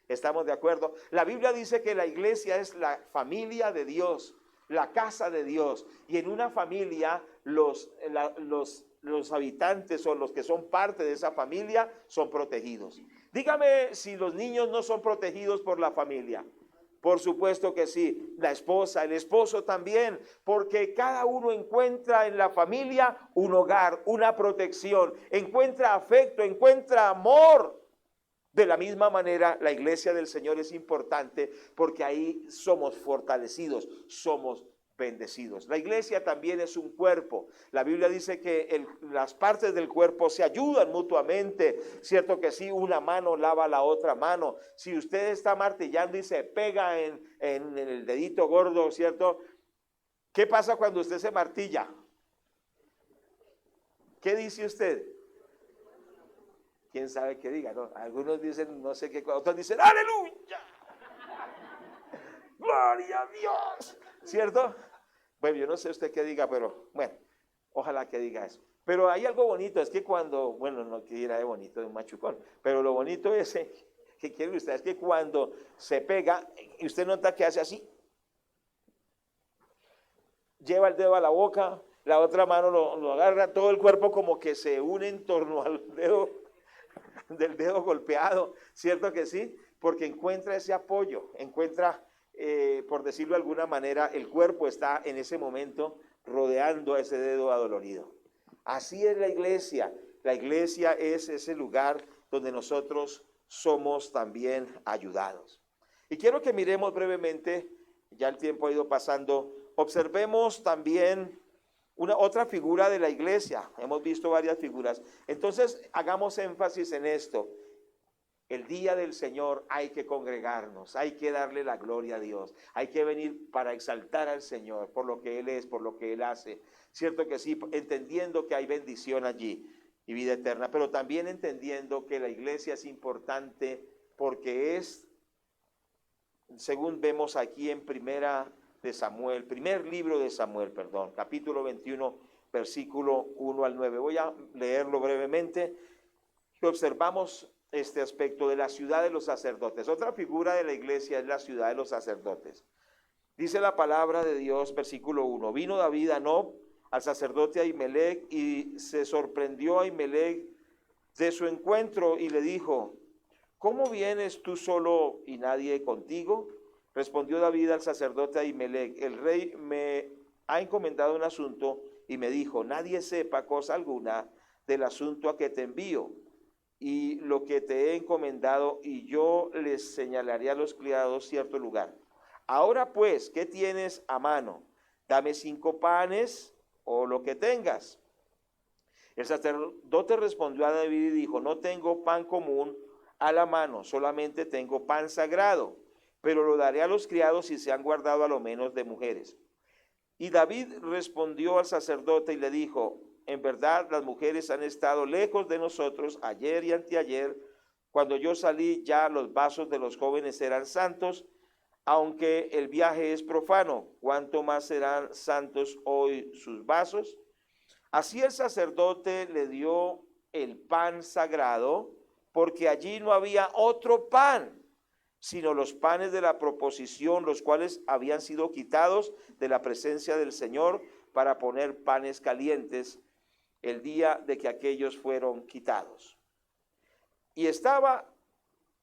¿Estamos de acuerdo? La Biblia dice que la iglesia es la familia de Dios, la casa de Dios. Y en una familia los habitantes o los que son parte de esa familia son protegidos. Dígame si los niños no son protegidos por la familia. Por supuesto que sí, la esposa, el esposo también, porque cada uno encuentra en la familia un hogar, una protección, encuentra afecto, encuentra amor. De la misma manera, la iglesia del Señor es importante porque ahí somos fortalecidos, somos bendecidos. La iglesia también es un cuerpo. La Biblia dice que las partes del cuerpo se ayudan mutuamente. Cierto que sí, una mano lava la otra mano. Si usted está martillando y se pega en el dedito gordo, ¿cierto? ¿Qué pasa cuando usted se martilla? ¿Qué dice usted? ¿Quién sabe qué diga? ¿No? Algunos dicen no sé qué, otros dicen ¡aleluya! ¡Gloria a Dios! ¿Cierto? Bueno, yo no sé usted qué diga, pero bueno, ojalá que diga eso. Pero hay algo bonito, es que cuando, bueno, no quiera de bonito de un machucón, pero lo bonito es que quiere usted, es que cuando se pega, y usted nota que hace así, lleva el dedo a la boca, la otra mano lo agarra, todo el cuerpo como que se une en torno al dedo, del dedo golpeado, ¿cierto que sí? Porque encuentra ese apoyo, encuentra, por decirlo de alguna manera, el cuerpo está en ese momento rodeando a ese dedo adolorido. Así es la iglesia es ese lugar donde nosotros somos también ayudados. Y quiero que miremos brevemente, ya el tiempo ha ido pasando, observemos también otra figura de la iglesia. Hemos visto varias figuras. Entonces, hagamos énfasis en esto. El día del Señor hay que congregarnos, hay que darle la gloria a Dios, hay que venir para exaltar al Señor por lo que Él es, por lo que Él hace. Cierto que sí, entendiendo que hay bendición allí y vida eterna, pero también entendiendo que la iglesia es importante porque es, según vemos aquí en primer libro de Samuel, capítulo 21, versículo 1 al 9. Voy a leerlo brevemente. Observamos este aspecto de la ciudad de los sacerdotes. Otra figura de la iglesia es la ciudad de los sacerdotes. Dice la palabra de Dios, versículo 1. Vino David a Nob, al sacerdote Ahimelech, y se sorprendió Ahimelech de su encuentro y le dijo: ¿cómo vienes tú solo y nadie contigo? Respondió David al sacerdote Ahimelech: el rey me ha encomendado un asunto y me dijo: nadie sepa cosa alguna del asunto a que te envío y lo que te he encomendado, y yo les señalaré a los criados cierto lugar. Ahora pues, ¿qué tienes a mano? Dame 5 panes o lo que tengas. El sacerdote respondió a David y dijo: no tengo pan común a la mano, solamente tengo pan sagrado, pero lo daré a los criados si se han guardado a lo menos de mujeres. Y David respondió al sacerdote y le dijo: en verdad las mujeres han estado lejos de nosotros ayer y anteayer. Cuando yo salí ya los vasos de los jóvenes eran santos, aunque el viaje es profano. ¿Cuánto más serán santos hoy sus vasos? Así el sacerdote le dio el pan sagrado, porque allí no había otro pan, sino los panes de la proposición, los cuales habían sido quitados de la presencia del Señor para poner panes calientes el día de que aquellos fueron quitados. Y estaba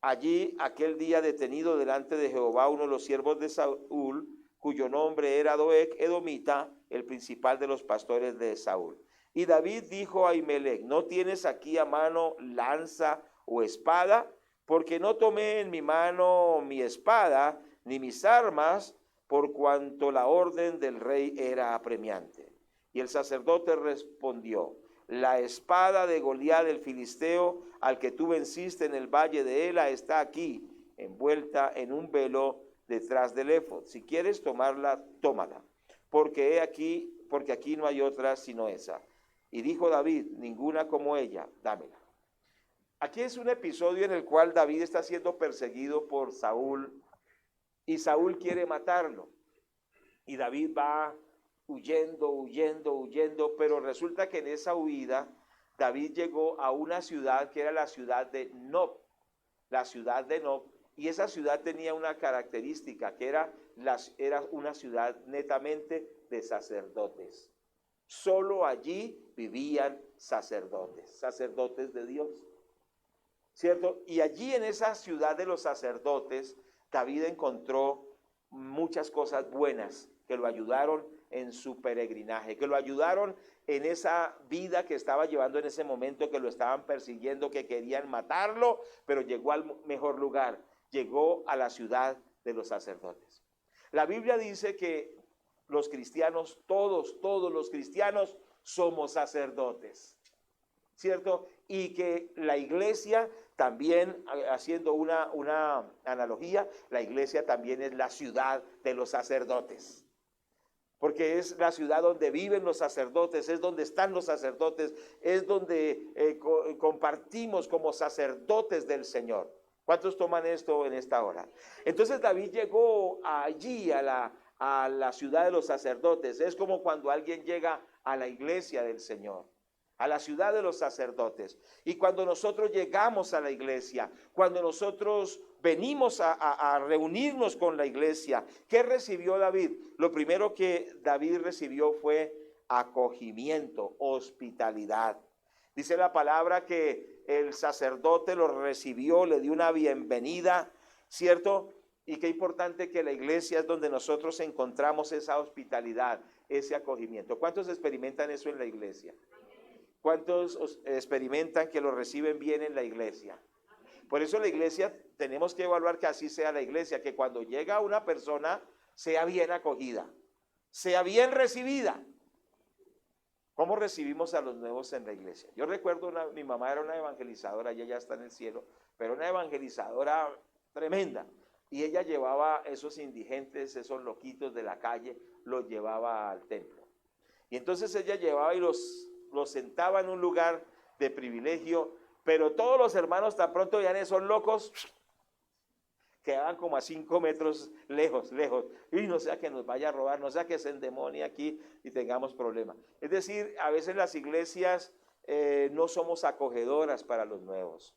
allí aquel día detenido delante de Jehová uno de los siervos de Saúl, cuyo nombre era Doeg edomita, el principal de los pastores de Saúl. Y David dijo a Ahimelech: ¿no tienes aquí a mano lanza o espada? Porque no tomé en mi mano mi espada, ni mis armas, por cuanto la orden del rey era apremiante. Y el sacerdote respondió: la espada de Goliat el filisteo, al que tú venciste en el valle de Ela, está aquí, envuelta en un velo detrás del éfod. Si quieres tomarla, tómala, porque aquí no hay otra sino esa. Y dijo David: ninguna como ella, dámela. Aquí es un episodio en el cual David está siendo perseguido por Saúl y Saúl quiere matarlo. Y David va huyendo, pero resulta que en esa huida David llegó a una ciudad que era la ciudad de Nob, y esa ciudad tenía una característica, que era una ciudad netamente de sacerdotes. Solo allí vivían sacerdotes de Dios, ¿cierto? Y allí en esa ciudad de los sacerdotes, David encontró muchas cosas buenas que lo ayudaron en su peregrinaje, que lo ayudaron en esa vida que estaba llevando en ese momento, que lo estaban persiguiendo, que querían matarlo, pero llegó al mejor lugar, llegó a la ciudad de los sacerdotes. La Biblia dice que los cristianos, todos los cristianos somos sacerdotes, ¿cierto? Y que la iglesia también, haciendo una analogía, la iglesia también es la ciudad de los sacerdotes. Porque es la ciudad donde viven los sacerdotes, es donde están los sacerdotes, es donde compartimos como sacerdotes del Señor. ¿Cuántos toman esto en esta hora? Entonces David llegó allí a la ciudad de los sacerdotes. Es como cuando alguien llega a la iglesia del Señor. a la ciudad de los sacerdotes. Y cuando nosotros llegamos a la iglesia, cuando nosotros venimos a reunirnos con la iglesia, ¿qué recibió David? Lo primero que David recibió fue acogimiento, hospitalidad. Dice la palabra que el sacerdote lo recibió, le dio una bienvenida, ¿cierto? Y qué importante que la iglesia es donde nosotros encontramos esa hospitalidad, ese acogimiento. ¿Cuántos experimentan eso en la iglesia? ¿Cuántos experimentan que lo reciben bien en la iglesia? Por eso la iglesia, tenemos que evaluar que así sea la iglesia, que cuando llega una persona sea bien acogida, sea bien recibida. ¿Cómo recibimos a los nuevos en la iglesia? Yo recuerdo, mi mamá era una evangelizadora, ella ya está en el cielo, pero una evangelizadora tremenda. Y ella llevaba esos indigentes, esos loquitos de la calle, los llevaba al templo. Y entonces ella llevaba y los sentaba en un lugar de privilegio, pero todos los hermanos tan pronto veían esos locos, quedaban como a 5 metros lejos, y no sea que nos vaya a robar, no sea que se endemonie aquí y tengamos problemas. Es decir, a veces las iglesias no somos acogedoras para los nuevos.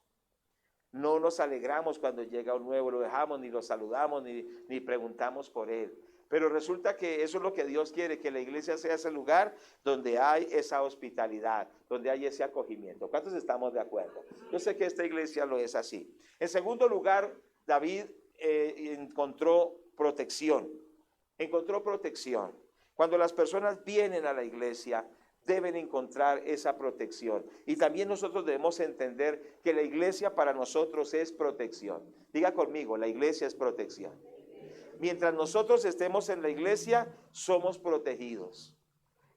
No nos alegramos cuando llega un nuevo, lo dejamos, ni lo saludamos, ni preguntamos por él. Pero resulta que eso es lo que Dios quiere, que la iglesia sea ese lugar donde hay esa hospitalidad, donde hay ese acogimiento. ¿Cuántos estamos de acuerdo? Yo sé que esta iglesia lo es así. En segundo lugar, David encontró protección. Encontró protección. Cuando las personas vienen a la iglesia, deben encontrar esa protección. Y también nosotros debemos entender que la iglesia para nosotros es protección. Diga conmigo, la iglesia es protección. Mientras nosotros estemos en la iglesia, somos protegidos.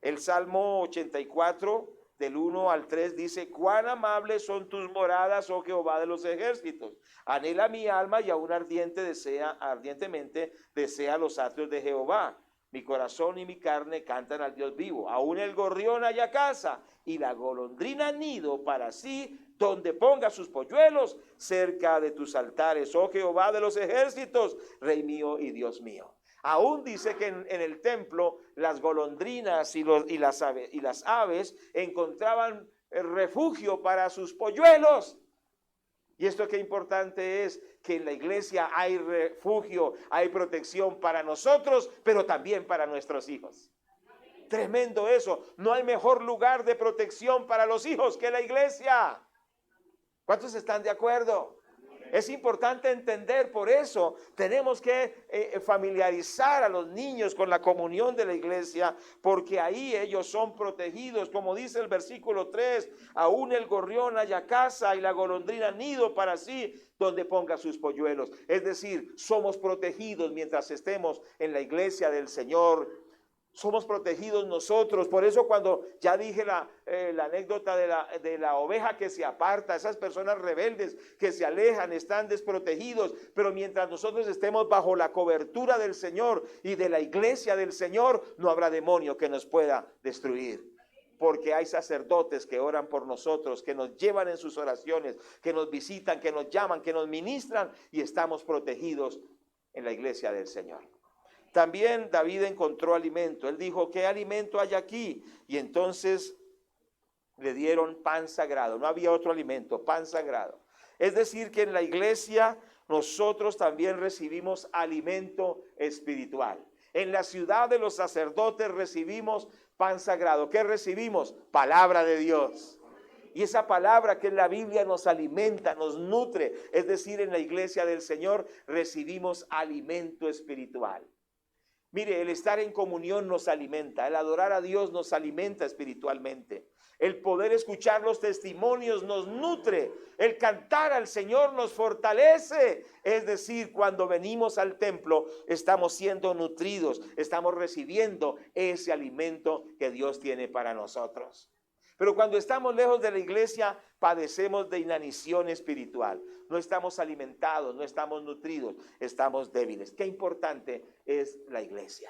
El Salmo 84, del 1 al 3, dice: cuán amables son tus moradas, oh Jehová de los ejércitos. Anhela mi alma y aún ardientemente desea los atrios de Jehová. Mi corazón y mi carne cantan al Dios vivo. Aún el gorrión halla casa y la golondrina nido para sí, donde ponga sus polluelos cerca de tus altares, oh Jehová de los ejércitos, Rey mío y Dios mío. Aún dice que en el templo las golondrinas y las aves encontraban refugio para sus polluelos. Y esto qué importante es, que en la iglesia hay refugio, hay protección para nosotros, pero también para nuestros hijos. Tremendo eso. No hay mejor lugar de protección para los hijos que la iglesia. ¿Cuántos están de acuerdo? Es importante entender, por eso tenemos que familiarizar a los niños con la comunión de la iglesia, porque ahí ellos son protegidos, como dice el versículo 3, aún el gorrión halla casa y la golondrina nido para sí, donde ponga sus polluelos. Es decir, somos protegidos mientras estemos en la iglesia del Señor. Somos protegidos nosotros. Por eso cuando ya dije la anécdota de la oveja que se aparta, esas personas rebeldes que se alejan, están desprotegidos. Pero mientras nosotros estemos bajo la cobertura del Señor y de la iglesia del Señor, no habrá demonio que nos pueda destruir. Porque hay sacerdotes que oran por nosotros, que nos llevan en sus oraciones, que nos visitan, que nos llaman, que nos ministran, y estamos protegidos en la iglesia del Señor. También David encontró alimento. Él dijo: ¿qué alimento hay aquí? Y entonces le dieron pan sagrado. No había otro alimento, pan sagrado. Es decir, que en la iglesia nosotros también recibimos alimento espiritual. En la ciudad de los sacerdotes recibimos pan sagrado. ¿Qué recibimos? Palabra de Dios. Y esa palabra que en la Biblia nos alimenta, nos nutre. Es decir, en la iglesia del Señor recibimos alimento espiritual. Mire, el estar en comunión nos alimenta, el adorar a Dios nos alimenta espiritualmente. El poder escuchar los testimonios nos nutre, el cantar al Señor nos fortalece. Es decir, cuando venimos al templo estamos siendo nutridos, estamos recibiendo ese alimento que Dios tiene para nosotros. Pero cuando estamos lejos de la iglesia, padecemos de inanición espiritual. No estamos alimentados, no estamos nutridos, estamos débiles. Qué importante es la iglesia.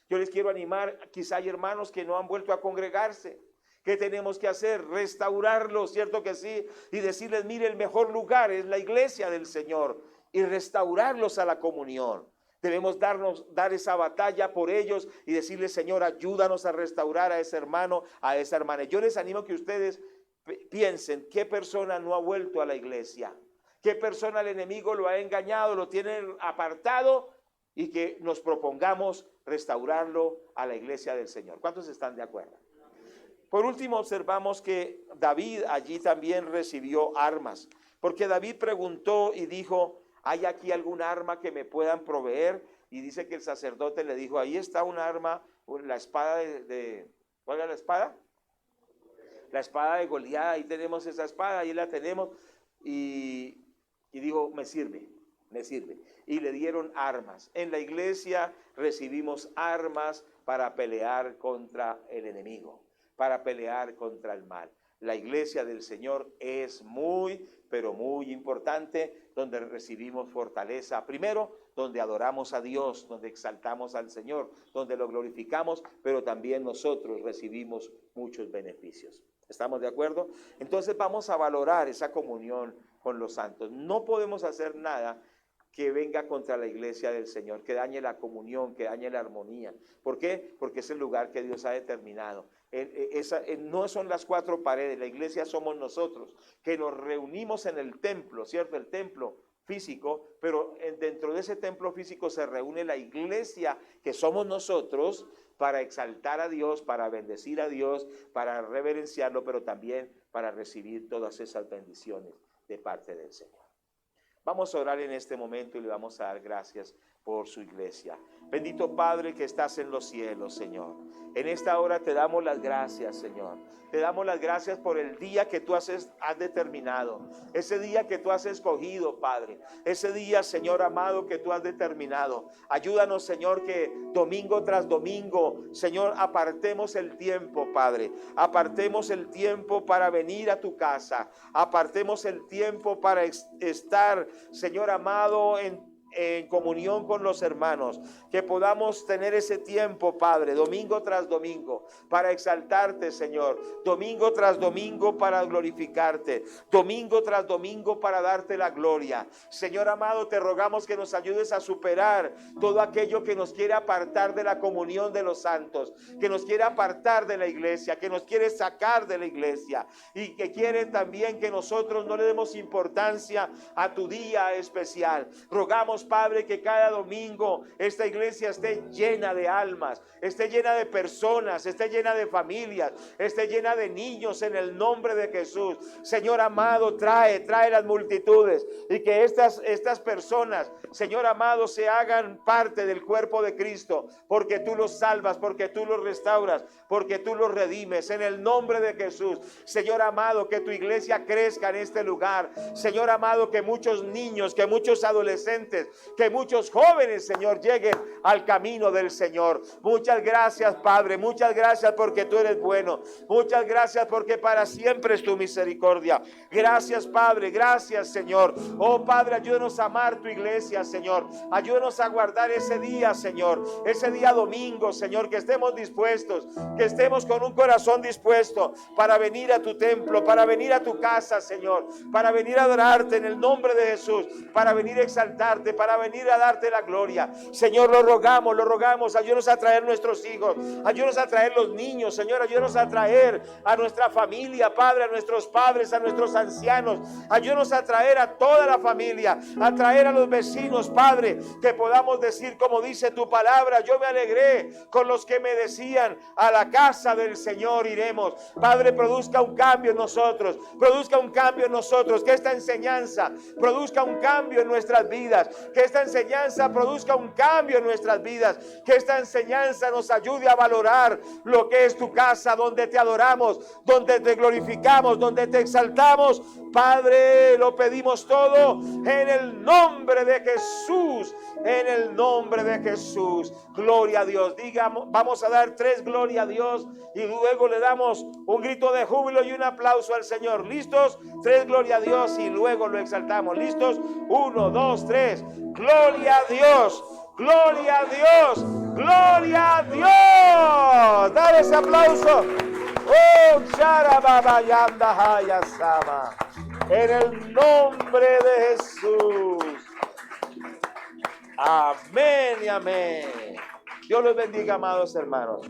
Yo les quiero animar, quizá hay hermanos que no han vuelto a congregarse. ¿Qué tenemos que hacer? Restaurarlos, ¿cierto que sí? Y decirles: mire, el mejor lugar es la iglesia del Señor. Y restaurarlos a la comunión. Debemos dar esa batalla por ellos y decirles, Señor, ayúdanos a restaurar a ese hermano, a esa hermana. Yo les animo que ustedes piensen, ¿qué persona no ha vuelto a la iglesia? ¿Qué persona el enemigo lo ha engañado, lo tiene apartado? Y que nos propongamos restaurarlo a la iglesia del Señor. ¿Cuántos están de acuerdo? Por último, observamos que David allí también recibió armas, porque David preguntó y dijo, ¿hay aquí algún arma que me puedan proveer? Y dice que el sacerdote le dijo, ahí está un arma, la espada ¿cuál es la espada? La espada de Goliat, ahí tenemos esa espada, ahí la tenemos. Y dijo, me sirve. Y le dieron armas. En la iglesia recibimos armas para pelear contra el enemigo, para pelear contra el mal. La iglesia del Señor es muy, pero muy importante, donde recibimos fortaleza. Primero, donde adoramos a Dios, donde exaltamos al Señor, donde lo glorificamos, pero también nosotros recibimos muchos beneficios. ¿Estamos de acuerdo? Entonces vamos a valorar esa comunión con los santos. No podemos hacer nada que venga contra la iglesia del Señor, que dañe la comunión, que dañe la armonía. ¿Por qué? Porque es el lugar que Dios ha determinado. No son las cuatro paredes, la iglesia somos nosotros, que nos reunimos en el templo, ¿cierto? El templo físico, pero dentro de ese templo físico se reúne la iglesia, que somos nosotros, para exaltar a Dios, para bendecir a Dios, para reverenciarlo, pero también para recibir todas esas bendiciones de parte del Señor. Vamos a orar en este momento y le vamos a dar gracias por su iglesia. Bendito Padre que estás en los cielos, Señor. En esta hora te damos las gracias, Señor. Te damos las gracias por el día que tú has determinado. Ese día que tú has escogido, Padre. Ese día, Señor amado, que tú has determinado. Ayúdanos, Señor, que domingo tras domingo, Señor, apartemos el tiempo, Padre. Apartemos el tiempo para venir a tu casa. Apartemos el tiempo para estar, Señor amado, en comunión con los hermanos, que podamos tener ese tiempo, Padre, domingo tras domingo, para exaltarte, Señor, domingo tras domingo para glorificarte, domingo tras domingo para darte la gloria. Señor amado, te rogamos que nos ayudes a superar todo aquello que nos quiere apartar de la comunión de los santos, que nos quiere apartar de la iglesia, que nos quiere sacar de la iglesia y que quiere también que nosotros no le demos importancia a tu día especial. Rogamos, Padre, que cada domingo esta iglesia esté llena de almas, esté llena de personas, esté llena de familias, esté llena de niños en el nombre de Jesús. Señor amado, trae las multitudes y que estas personas, Señor amado, se hagan parte del cuerpo de Cristo, porque tú los salvas, porque tú los restauras, porque tú los redimes en el nombre de Jesús. Señor amado, que tu iglesia crezca en este lugar. Señor amado, que muchos niños, que muchos adolescentes, que muchos jóvenes, Señor, lleguen al camino del Señor. Muchas gracias, Padre, muchas gracias porque tú eres bueno. Muchas gracias porque para siempre es tu misericordia. Gracias, Padre, gracias, Señor. Oh, Padre, ayúdanos a amar tu iglesia, Señor. Ayúdanos a guardar ese día, Señor, ese día domingo, Señor, que estemos dispuestos, que estemos con un corazón dispuesto para venir a tu templo, para venir a tu casa, Señor, para venir a adorarte en el nombre de Jesús, para venir a exaltarte, para venir a darte la gloria. Señor, lo rogamos, ayúdanos a traer nuestros hijos, ayúdanos a traer los niños, Señor, ayúdanos a traer a nuestra familia, Padre, a nuestros padres, a nuestros ancianos, ayúdanos a traer a toda la familia, a traer a los vecinos, Padre, que podamos decir como dice tu palabra, yo me alegré con los que me decían, a la casa del Señor iremos. Padre, produzca un cambio en nosotros, que esta enseñanza produzca un cambio en nuestras vidas, que esta enseñanza produzca un cambio en nuestras vidas, que esta enseñanza nos ayude a valorar lo que es tu casa, donde te adoramos, donde te glorificamos, donde te exaltamos. Padre, lo pedimos todo en el nombre de Jesús, en el nombre de Jesús. Gloria a Dios. Digamos, vamos a dar 3 gloria a Dios y luego le damos un grito de júbilo y un aplauso al Señor. ¿Listos? 3 gloria a Dios y luego lo exaltamos. ¿Listos? 1, 2, 3. Gloria a Dios. Gloria a Dios. Gloria a Dios. Dale ese aplauso. Oh, Sharababayanda Hayasama. En el nombre de Jesús. Amén y amén. Dios los bendiga, amados hermanos.